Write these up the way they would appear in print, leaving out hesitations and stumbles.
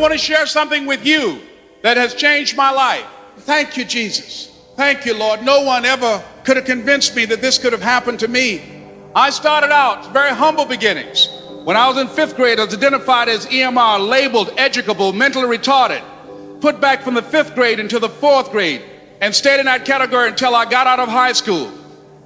want to share something with you that has changed my life. Thank you, Jesus. Thank you, Lord. No one ever could have convinced me that this could have happened to me. I started out very humble beginnings. When I was in 5th grade, I was identified as EMR, labeled educable, mentally retarded, put back from the 5th grade into the 4th grade, and stayed in that category until I got out of high school.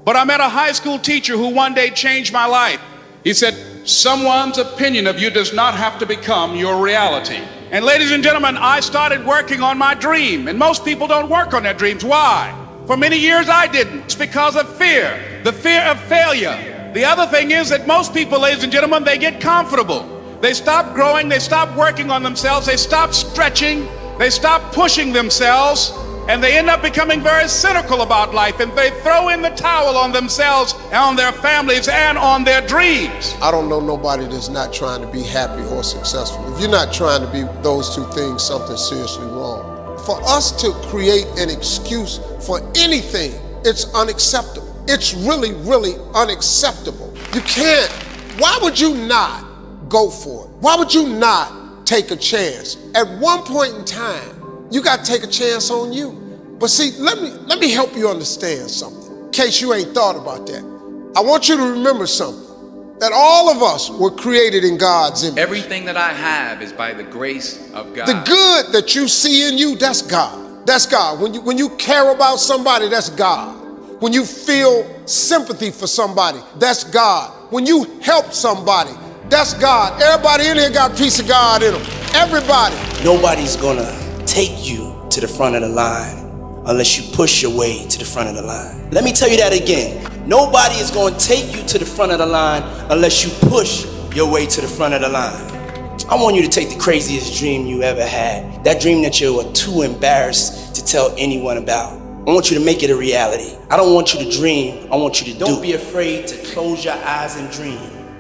But I met a high school teacher who one day changed my life. He said, someone's opinion of you does not have to become your reality. And ladies and gentlemen, I started working on my dream. And most people don't work on their dreams. Why? For many years I didn't. It's because of fear, the fear of failure. The other thing is that most people, ladies and gentlemen, they get comfortable. They stop growing, they stop working on themselves, they stop stretching, they stop pushing themselves, and they end up becoming very cynical about life, and they throw in the towel on themselves, on their families, and on their dreams. I don't know nobody that's not trying to be happy or successful. If you're not trying to be those two things, something's seriously wrong. For us to create an excuse for anything, it's unacceptable. It's really, really unacceptable. You can't. Why would you not go for it? Why would you not take a chance? At one point in time, you got to take a chance on you. But see, let me help you understand something, in case you ain't thought about that. I want you to remember something, that all of us were created in God's image. Everything that I have is by the grace of God. The good that you see in you, that's God. That's God. When you care about somebody, that's God. When you feel sympathy for somebody, that's God. When you help somebody, that's God. Everybody in here got a piece of God in them. Everybody. Nobody's gonna take you to the front of the line unless you push your way to the front of the line. Let me tell you that again. Nobody is gonna take you to the front of the line unless you push your way to the front of the line. I want you to take the craziest dream you ever had. That dream that you were too embarrassed to tell anyone about. I want you to make it a reality. I don't want you to dream, I want you to do. Don't be afraid to close your eyes and dream,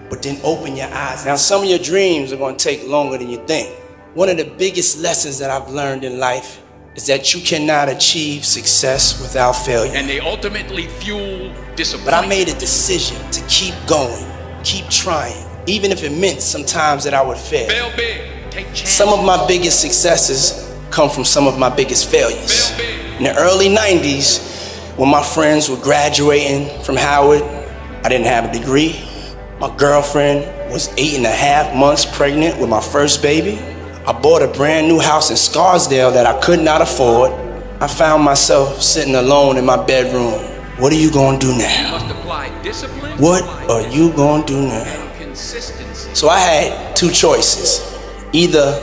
but then open your eyes. Now, some of your dreams are gonna take longer than you think. One of the biggest lessons that I've learned in life is that you cannot achieve success without failure. And they ultimately fuel disappointment. But I made a decision to keep going, keep trying, even if it meant sometimes that I would fail. Fail big, take chances. Some of my biggest successes come from some of my biggest failures. Fail big. In the early 90s, when my friends were graduating from Howard, I didn't have a degree. My girlfriend was 8.5 months pregnant with my first baby. I bought a brand new house in Scarsdale that I could not afford. I found myself sitting alone in my bedroom. What are you gonna do now? You must apply discipline. What are you gonna do now? And consistency. So I had two choices. Either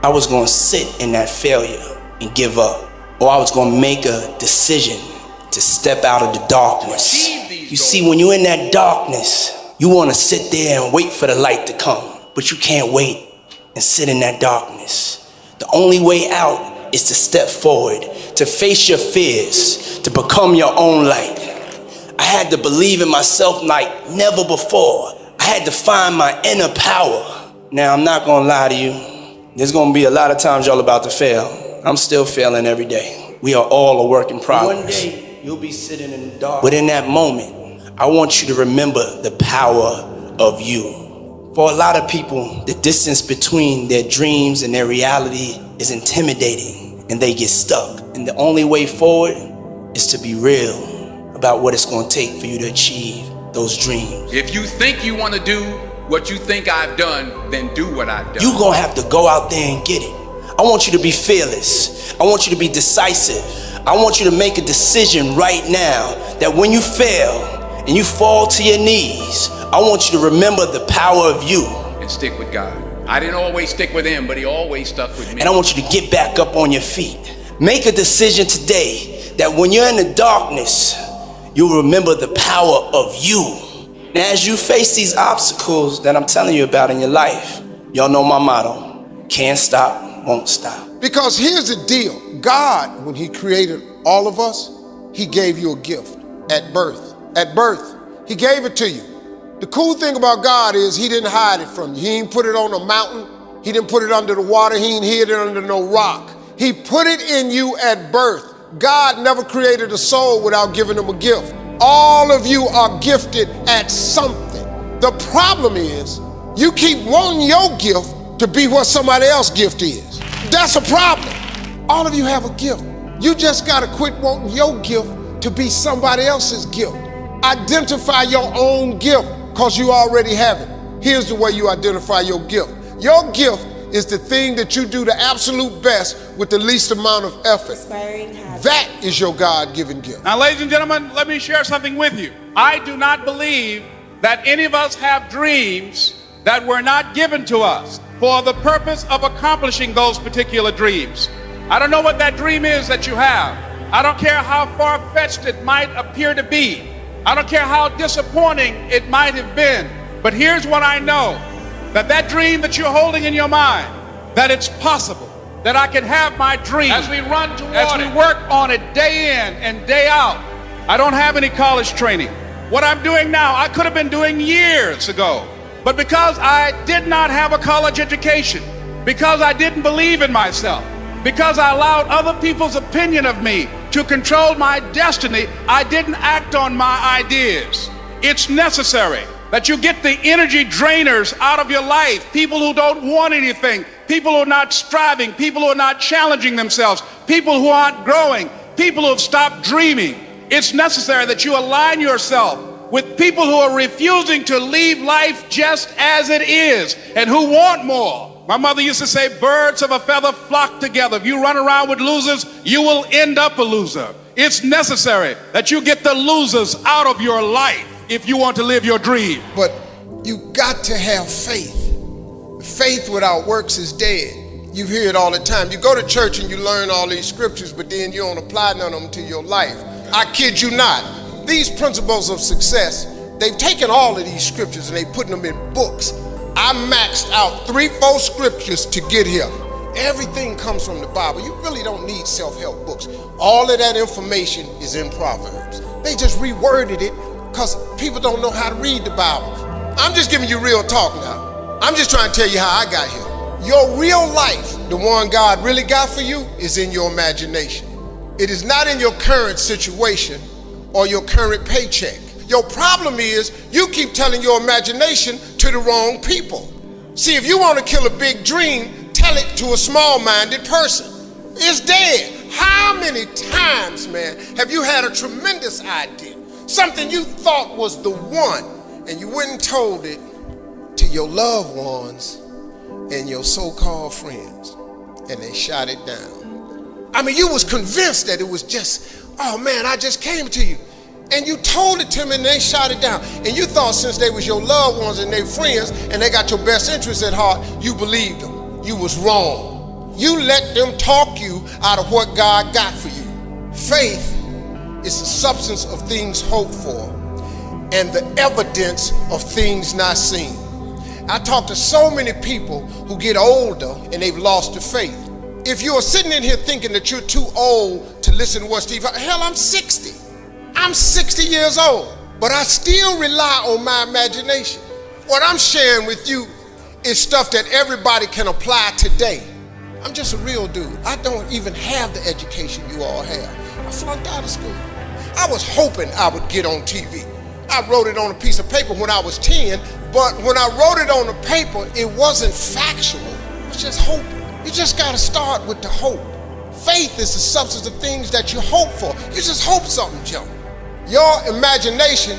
I was gonna sit in that failure and give up, or I was gonna make a decision to step out of the darkness. You see, when you're in that darkness, you wanna sit there and wait for the light to come, but you can't wait and sit in that darkness. The only way out is to step forward, to face your fears, to become your own light. I had to believe in myself like never before. I had to find my inner power. Now, I'm not gonna lie to you. There's gonna be a lot of times y'all about to fail. I'm still failing every day. We are all a work in progress. One day, you'll be sitting in the dark. But in that moment, I want you to remember the power of you. For a lot of people, the distance between their dreams and their reality is intimidating, and they get stuck. And the only way forward is to be real about what it's gonna take for you to achieve those dreams. If you think you wanna do what you think I've done, then do what I've done. You're gonna have to go out there and get it. I want you to be fearless. I want you to be decisive. I want you to make a decision right now that when you fail and you fall to your knees, I want you to remember the power of you. And stick with God. I didn't always stick with him, but he always stuck with me. And I want you to get back up on your feet. Make a decision today that when you're in the darkness, you'll remember the power of you. And as you face these obstacles that I'm telling you about in your life, y'all know my motto: can't stop, won't stop. Because here's the deal. God, when he created all of us, he gave you a gift at birth. At birth, he gave it to you. The cool thing about God is he didn't hide it from you. He didn't put it on a mountain. He didn't put it under the water. He didn't hid it under no rock. He put it in you at birth. God never created a soul without giving them a gift. All of you are gifted at something. The problem is you keep wanting your gift, to be what somebody else's gift is. That's a problem. All of you have a gift. You just gotta quit wanting your gift to be somebody else's gift. Identify your own gift, because you already have it. Here's the way you identify your gift. Your gift is the thing that you do the absolute best with the least amount of effort. That is your God-given gift. Now, ladies and gentlemen, let me share something with you. I do not believe that any of us have dreams that were not given to us for the purpose of accomplishing those particular dreams. I don't know what that dream is that you have. I don't care how far-fetched it might appear to be. I don't care how disappointing it might have been. But here's what I know, that dream that you're holding in your mind, that it's possible that I can have my dream as we run toward it, as we work on it day in and day out. I don't have any college training. What I'm doing now, I could have been doing years ago. But because I did not have a college education, because I didn't believe in myself, because I allowed other people's opinion of me to control my destiny, I didn't act on my ideas. It's necessary that you get the energy drainers out of your life, people who don't want anything, people who are not striving, people who are not challenging themselves, people who aren't growing, people who have stopped dreaming. It's necessary that you align yourself with people who are refusing to leave life just as it is and who want more. My mother used to say, birds of a feather flock together. If you run around with losers, you will end up a loser. It's necessary that you get the losers out of your life if you want to live your dream. But you got to have faith. Faith without works is dead. You hear it all the time. You go to church and you learn all these scriptures, but then you don't apply none of them to your life. I kid you not. These principles of success, they've taken all of these scriptures and they put them in books. I maxed out 3-4 scriptures to get here. Everything comes from the Bible. You really don't need self-help books. All of that information is in Proverbs. They just reworded it because people don't know how to read the Bible. I'm just giving you real talk now. I'm just trying to tell you how I got here. Your real life, the one God really got for you, is in your imagination. It is not in your current situation or your current paycheck. Your problem is you keep telling your imagination to the wrong people. See, if you want to kill a big dream, tell it to a small-minded person. It's dead. How many times, man, have you had a tremendous idea? Something you thought was the one, and you went and told it to your loved ones and your so-called friends, and they shot it down. I mean, you was convinced that it was just, oh man, I just came to you. And you told it to them and they shot it down. And you thought since they was your loved ones and their friends and they got your best interests at heart, you believed them. You was wrong. You let them talk you out of what God got for you. Faith is the substance of things hoped for and the evidence of things not seen. I talk to so many people who get older and they've lost their faith. If you are sitting in here thinking that you're too old to listen to what Steve, hell, I'm 60. I'm 60 years old, but I still rely on my imagination. What I'm sharing with you is stuff that everybody can apply today. I'm just a real dude. I don't even have the education you all have. I flunked out of school. I was hoping I would get on TV. I wrote it on a piece of paper when I was 10, but when I wrote it on the paper, it wasn't factual. It was just hoping. You just gotta start with the hope. Faith is the substance of things that you hope for. You just hope something jumps. Your imagination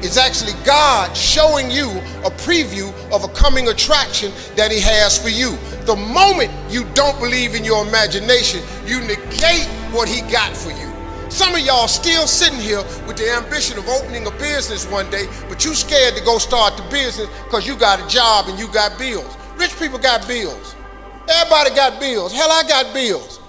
is actually God showing you a preview of a coming attraction that He has for you. The moment you don't believe in your imagination, you negate what He got for you. Some of y'all still sitting here with the ambition of opening a business one day, but you scared to go start the business because you got a job and you got bills. Rich people got bills. Everybody got bills. Hell, I got bills.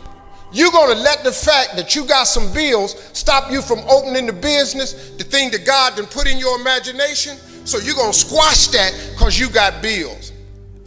You're gonna let the fact that you got some bills stop you from opening the business, the thing that God done put in your imagination? So you're gonna squash that because you got bills.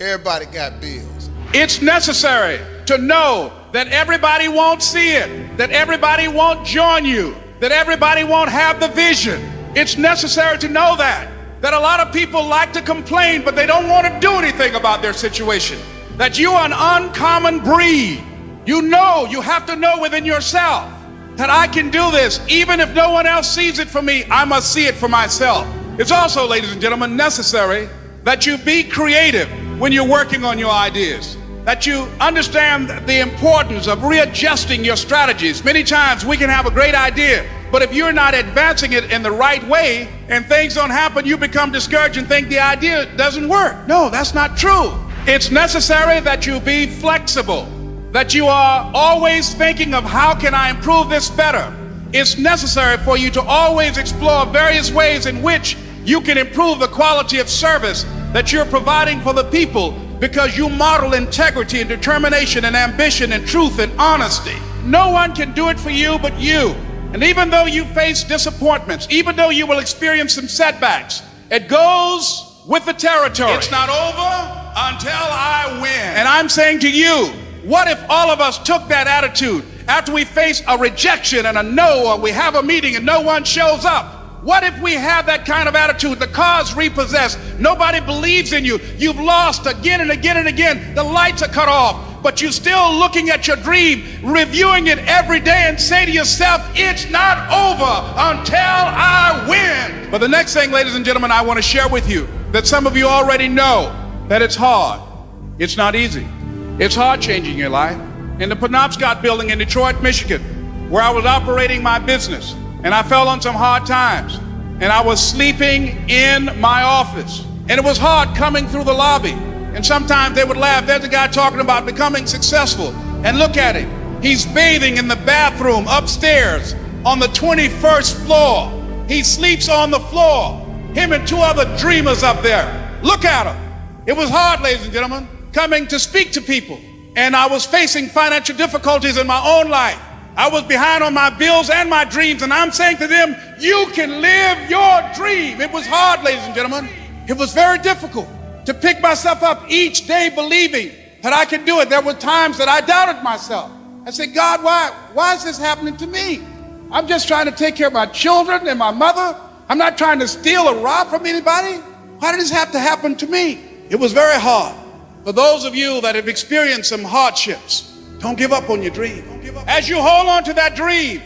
Everybody got bills. It's necessary to know that everybody won't see it, that everybody won't join you, that everybody won't have the vision. It's necessary to know that a lot of people like to complain, but they don't want to do anything about their situation, that you are an uncommon breed. You know, you have to know within yourself that I can do this. Even if no one else sees it for me, I must see it for myself. It's also, ladies and gentlemen, necessary that you be creative. when you're working on your ideas, that you understand the importance of readjusting your strategies. Many times we can have a great idea, but if you're not advancing it in the right way and things don't happen, you become discouraged and think the idea doesn't work. No, that's not true. It's necessary that you be flexible, that you are always thinking of how can I improve this better. It's necessary for you to always explore various ways in which you can improve the quality of service that you're providing for the people, because you model integrity and determination and ambition and truth and honesty. No one can do it for you but you. And even though you face disappointments, even though you will experience some setbacks, it goes with the territory. It's not over until I win. And I'm saying to you, what if all of us took that attitude after we face a rejection and a no, or we have a meeting and no one shows up? What if we have that kind of attitude? The car's repossessed. Nobody believes in you. You've lost again and again and again. The lights are cut off, but you're still looking at your dream, reviewing it every day, and say to yourself, it's not over until I win. But the next thing, ladies and gentlemen, I want to share with you that some of you already know that it's hard. It's not easy. It's hard changing your life. In the Penobscot building in Detroit, Michigan, where I was operating my business, and I fell on some hard times, and I was sleeping in my office, and it was hard coming through the lobby. And sometimes they would laugh. There's a guy talking about becoming successful, and look at him. He's bathing in the bathroom upstairs on the 21st floor. He sleeps on the floor. Him and two other dreamers up there. Look at him. It was hard, ladies and gentlemen, coming to speak to people. And I was facing financial difficulties in my own life. I was behind on my bills and my dreams, and I'm saying to them, you can live your dream. It was hard, ladies and gentlemen. It was very difficult to pick myself up each day believing that I could do it. There were times that I doubted myself. I said, God, why is this happening to me? I'm just trying to take care of my children and my mother. I'm not trying to steal or rob from anybody. Why did this have to happen to me? It was very hard. For those of you that have experienced some hardships, don't give up on your dream. As you hold on to that dream,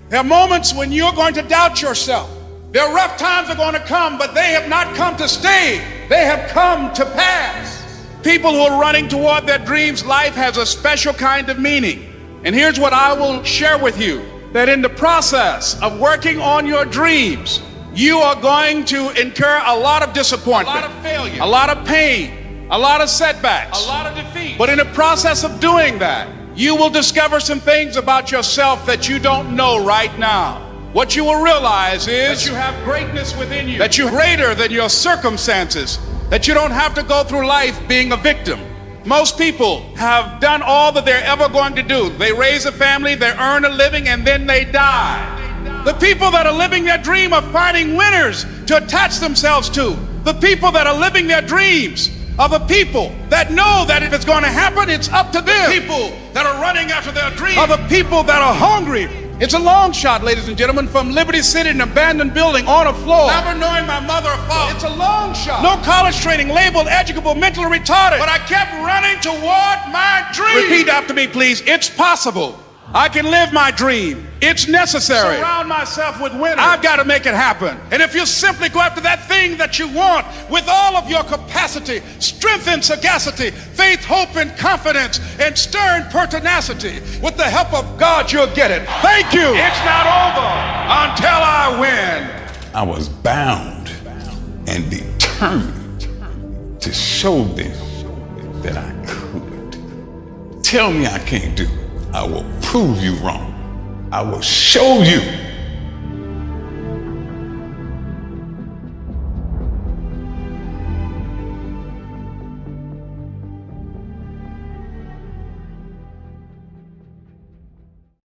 there are moments when you're going to doubt yourself. There are rough times are going to come, but they have not come to stay. They have come to pass. People who are running toward their dreams, life has a special kind of meaning. And here's what I will share with you, that in the process of working on your dreams, you are going to incur a lot of disappointment, a lot of failure, a lot of pain, a lot of setbacks, a lot of defeat. But in the process of doing that, you will discover some things about yourself that you don't know right now. What you will realize is that you have greatness within you, that you're greater than your circumstances, that you don't have to go through life being a victim. Most people have done all that they're ever going to do. They raise a family, they earn a living, and then they die. The people that are living their dream are finding winners to attach themselves to. The people that are living their dreams are the people that know that if it's going to happen, it's up to them. The people that are running after their dreams are the people that are hungry. It's a long shot, ladies and gentlemen, from Liberty City, an abandoned building on a floor, never knowing my mother or father. It's a long shot. No college training, labeled educable, mentally retarded. But I kept running toward my dream. Repeat after me, please. It's possible. I can live my dream. It's necessary. Surround myself with winners. I've got to make it happen. And if you simply go after that thing that you want with all of your capacity, strength and sagacity, faith, hope and confidence, and stern pertinacity, with the help of God, you'll get it. Thank you. It's not over until I win. I was bound and determined to show them that I could. Tell me I can't do it. I will prove you wrong. I will show you